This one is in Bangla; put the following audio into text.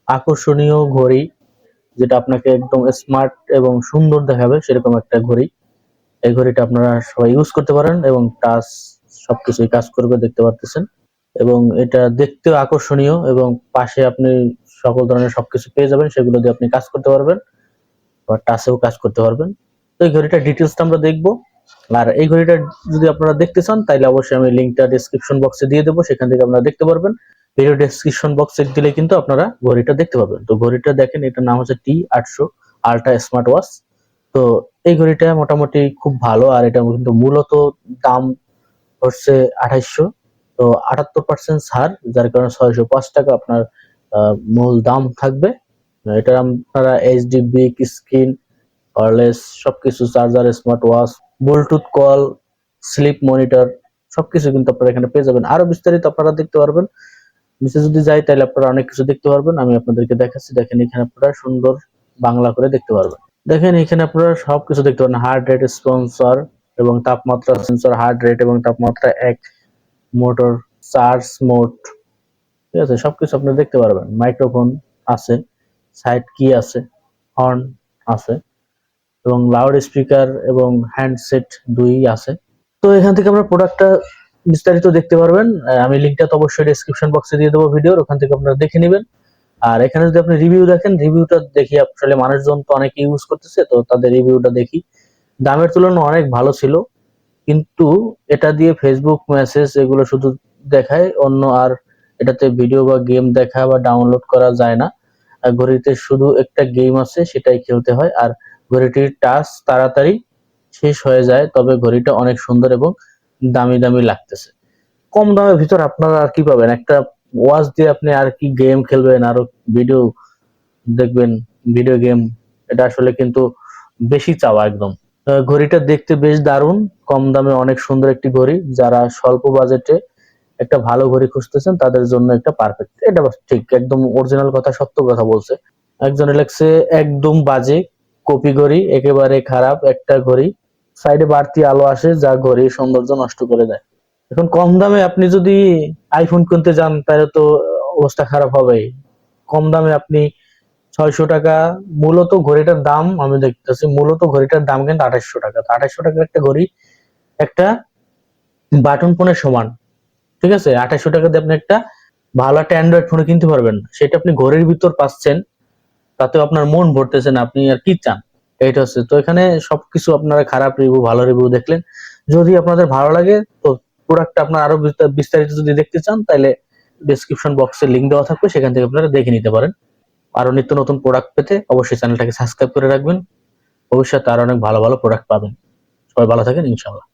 আকর্ষণীয় ঘড়ি, যেটা আপনাকে একদম স্মার্ট এবং সুন্দর দেখাবে সেরকম একটা ঘড়ি। এই ঘড়িটা আপনারা সবাই ইউজ করতে পারেন এবং টাচ সবকিছুই কাজ করবে, দেখতে পারতেছেন। এবং এটা দেখতেও আকর্ষণীয় এবং পাশে আপনি সকল ধরনের সবকিছু পেয়ে যাবেন, সেগুলো দিয়ে আপনি কাজ করতে পারবেন বা টাচেও কাজ করতে পারবেন। তো এই ঘড়িটার ডিটেলসটা আমরা দেখবো। আর এই ঘড়িটা যদি আপনারা দেখতে চান তাহলে অবশ্যই আমি লিঙ্কটা ডেসক্রিপশন বক্সে দিয়ে দেবো, সেখান থেকে আপনারা দেখতে পারবেন। ভিডিও ডেসক্রিপশন বক্সে দিলে কিন্তু আপনারা ঘড়িটা দেখতে পাবেন। তো ঘড়িটা দেখেন, এটার নাম হচ্ছে T800 আল্ট্রা স্মার্ট ওয়াচ। তো এই ঘড়িটা মোটামুটি খুব ভালো, আর এটা কিন্তু মূলত দাম হচ্ছে 2800। তো 78% ছাড়, যার কারণে 605 টাকা আপনার মূল দাম থাকবে। এটা আপনারা এইচডি বিগ স্ক্রিন, ওয়্যারলেস সবকিছু, charger, smart watch, Bluetooth call, sleep monitor সবকিছু কিন্তু আপনারা এখানে পেয়ে যাবেন। আরো বিস্তারিত আপনারা দেখতে পারবেন। নিচে যদি যাই তাহলে আপনারা অনেক কিছু দেখতে পারবেন, আমি আপনাদেরকে দেখাচ্ছি। দেখেন এখানে আপনারা সুন্দর বাংলা করে দেখতে পারবেন। দেখেন এখানে আপনারা সবকিছু দেখতে পারেন, হার্ট রেট স্পন্সর এবং তাপমাত্রা সেন্সর, হার্ট রেট এবং তাপমাত্রা এক, মোটর, চার্জ মোড, ঠিক আছে, সবকিছু আপনারা দেখতে পারবেন। মাইক্রোফোন আছে, সাইড কি আছে, হর্ন আছে এবং লাউড স্পিকার এবং হ্যান্ডসেট দুই আছে। তো এখান থেকে আমরা প্রোডাক্টটা বিস্তারিত দেখতে পারবেন। আমি লিঙ্কটা তো অবশ্যই ডেসক্রিপশন বক্সে দিয়ে দেবো ভিডিওর, ওখান থেকে আপনারা দেখে নেবেন। আর এখানে যদি আপনি রিভিউ দেখেন, রিভিউটা দেখি আসলে মানুষজন তো অনেকে ইউজ করতেছে, তো তাদের রিভিউটা দেখি। দামের তুলনায় অনেক ভালো ছিল, কিন্তু এটা দিয়ে ফেসবুক মেসেজ এগুলো শুধু দেখায় অন্য, আর এটাতে ভিডিও বা গেম দেখা বা ডাউনলোড করা যায় না। আর ঘড়িতে শুধু একটা গেম আছে, সেটাই খেলতে হয়। আর ঘড়িটির টাচ তাড়াতাড়ি শেষ হয়ে যায়, তবে ঘড়িটা অনেক সুন্দর এবং দামি দামি লাগতেছে। কম দামের ভিতর আপনারা আর কি পাবেন? একটা ওয়াচ দিয়ে আপনি আর কি গেম খেলবেন, আরো ভিডিও দেখবেন, ভিডিও গেম, এটা আসলে কিন্তু বেশি চাওয়া একদম। ঘড়িটা দেখতে বেশ দারুণ, কম দামে অনেক সুন্দর একটি ঘড়ি। যারা স্বল্প বাজেটে একটা ভালো ঘড়ি খুঁজতেছেন তাদের জন্য একটা পারফেক্ট। এটা ঠিক একদম অরিজিনাল কথা, সত্য কথা বলছে। একজনে লেখছে একদম বাজে কপি ঘড়ি, একেবারে খারাপ একটা ঘড়ি, সাইডে বাড়তি আলো আসে যা ঘড়ির সৌন্দর্য নষ্ট করে দেয়। এখন কম দামে আপনি যদি আইফোন কিনতে যান তাহলে তো অবস্থা খারাপ হবেই। কম দামে আপনি 600 টাকা, মূলত ঘড়িটার দাম আমি দেখতেছি, মূলত ঘড়িটার দাম কিন্তু 2800 টাকা। 2800 টাকার একটা ঘড়ি একটা বাটন ফোনের সমান, ঠিক আছে। 2800 টাকা দিয়ে আপনি একটা ভালো একটা অ্যান্ড্রয়েড ফোন কিনতে পারবেন না, সেটা আপনি ঘড়ির ভিতর পাচ্ছেন, তাতেও আপনার মন ভরতেছে না, আপনি আর কি চান? এইটা হচ্ছে তো। এখানে সবকিছু আপনারা খারাপ রিভিউ ভালো রিভিউ দেখলেন। যদি আপনাদের ভালো লাগে তো প্রোডাক্টটা আপনার আরো বিস্তারিত যদি দেখতে চান তাহলে ডেসক্রিপশন বক্সে লিংক দেওয়া থাকবে, সেখান থেকে আপনারা দেখে নিতে পারেন। আরো নিত্য নতুন প্রোডাক্ট পেতে অবশ্যই চ্যানেলটাকে সাবস্ক্রাইব করে রাখবেন। ভবিষ্যতে আরো অনেক ভালো ভালো প্রোডাক্ট পাবেন। সবাই ভালো থাকেন, ইনশাআল্লাহ।